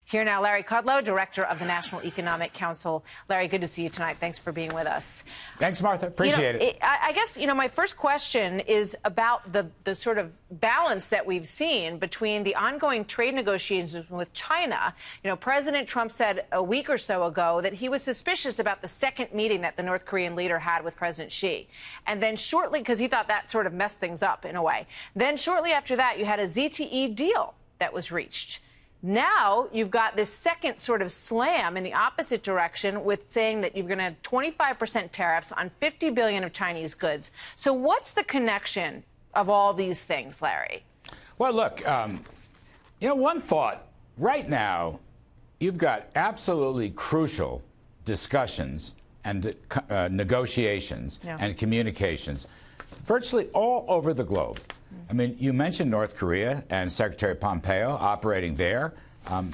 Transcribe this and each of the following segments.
Here now, Larry Kudlow, director of the National Economic Council. Larry, good to see you tonight. Thanks for being with us. Thanks, Martha. Appreciate it. I guess, my first question is about the sort of balance that we've seen between the ongoing trade negotiations with China. President Trump said a week or so ago that he was suspicious about the second meeting that the North Korean leader had with President Xi. And then shortly, because he thought that sort of messed things up in a way. Then shortly after that, you had a ZTE deal that was reached. Now you've got this second sort of slam in the opposite direction with saying that you're going to have 25% tariffs on $50 billion of Chinese goods. So what's the connection of all these things, Larry? Well, look, one thought right now, you've got absolutely crucial discussions and negotiations and communications virtually all over the globe. I mean, you mentioned North Korea and Secretary Pompeo operating there.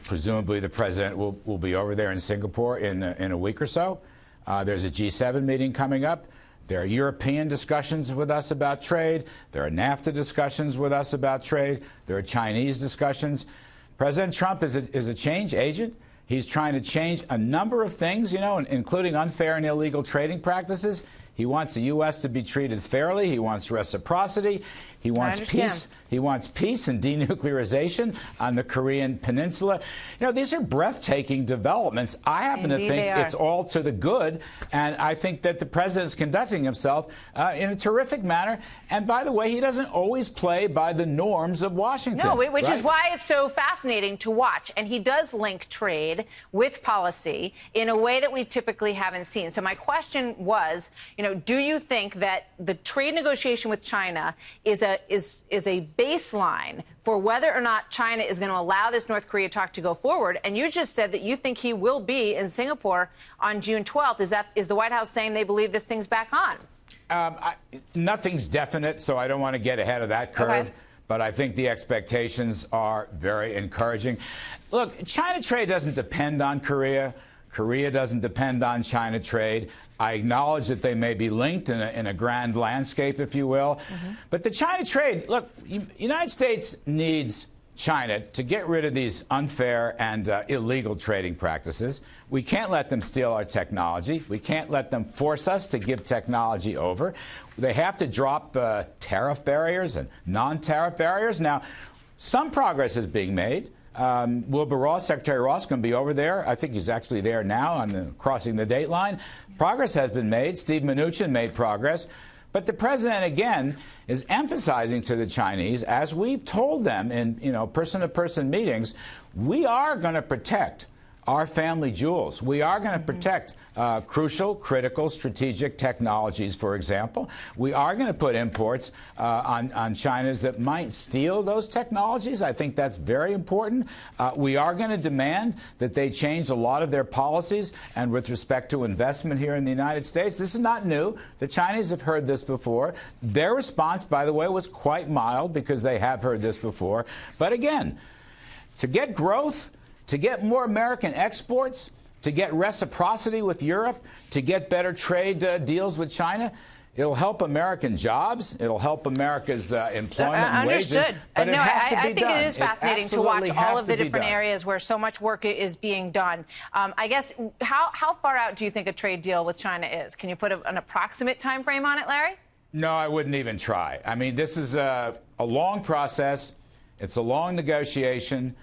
Presumably the president will be over there in Singapore in a week or so. There's a G7 meeting coming up. There are European discussions with us about trade. There are NAFTA discussions with us about trade. There are Chinese discussions. President Trump is a change agent. He's trying to change a number of things, including unfair and illegal trading practices. He wants the U.S. to be treated fairly. He wants reciprocity. He wants peace. He wants peace and denuclearization on the Korean Peninsula. These are breathtaking developments. I happen to think it's all to the good, and I think that the president's conducting himself in a terrific manner. And by the way, he doesn't always play by the norms of Washington. No, which is why it's so fascinating to watch. And he does link trade with policy in a way that we typically haven't seen. So my question was, do you think that the trade negotiation with China is a baseline for whether or not China is going to allow this North Korea talk to go forward? And you just said that you think he will be in Singapore on June 12th. Is the White House saying they believe this thing's back on? Nothing's definite, so I don't want to get ahead of that curve. Okay. But I think the expectations are very encouraging. Look, China trade doesn't depend on Korea. Korea doesn't depend on China trade. I acknowledge that they may be linked in a grand landscape, if you will. But the China trade, look, the United States needs China to get rid of these unfair and illegal trading practices. We can't let them steal our technology. We can't let them force us to give technology over. They have to drop tariff barriers and non-tariff barriers. Now, some progress is being made. Wilbur Ross, Secretary Ross, going to be over there. I think he's actually there now crossing the date line. Progress has been made. Steve Mnuchin made progress. But the president, again, is emphasizing to the Chinese, as we've told them in person-to-person meetings, we are going to protect our family jewels. We are going to protect crucial, critical, strategic technologies, for example. We are going to put imports on China's that might steal those technologies. I think that's very important. We are going to demand that they change a lot of their policies and with respect to investment here in the United States. This is not new. The Chinese have heard this before. Their response, by the way, was quite mild because they have heard this before. But again, to get growth, to get more American exports, to get reciprocity with Europe, to get better trade deals with China, it'll help American jobs. It'll help America's employment and wages. Understood. But No, it has to be I think done. it is fascinating to watch all of the different areas where so much work is being done. I guess, how far out do you think a trade deal with China is? Can you put an approximate time frame on it, Larry? No, I wouldn't even try. I mean, this is a long process. It's a long negotiation.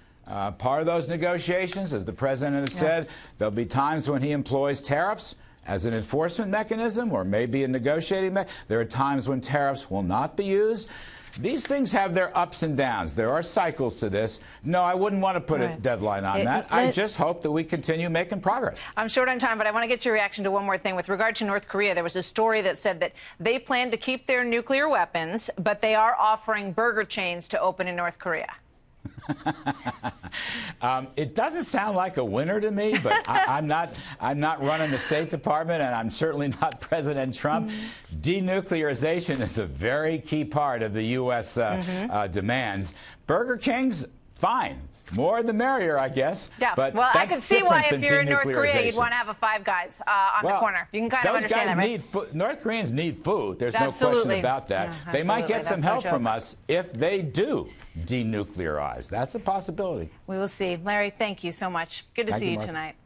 Part of those negotiations, as the president has said, there'll be times when he employs tariffs as an enforcement mechanism or maybe a negotiating mechanism. There are times when tariffs will not be used. These things have their ups and downs. There are cycles to this. No, I wouldn't want to put a deadline on that. I just hope that we continue making progress. I'm short on time, but I want to get your reaction to one more thing. With regard to North Korea, there was a story that said that they plan to keep their nuclear weapons, but they are offering burger chains to open in North Korea. It doesn't sound like a winner to me, but I'm not running the State Department, and I'm certainly not President Trump. Denuclearization is a very key part of the U.S. Demands. Burger King's fine. more the merrier, I guess. Yeah, but well, I can see why if you're in North Korea, you'd denuclearization. want to have a Five Guys on the corner. You can kind of understand that, right? North Koreans need food. There's Absolutely. no question about that. Yeah, they might get some help no joke. from us if they do denuclearize. That's a possibility. We will see. Larry, thank you so much. Good to see you Martha. tonight.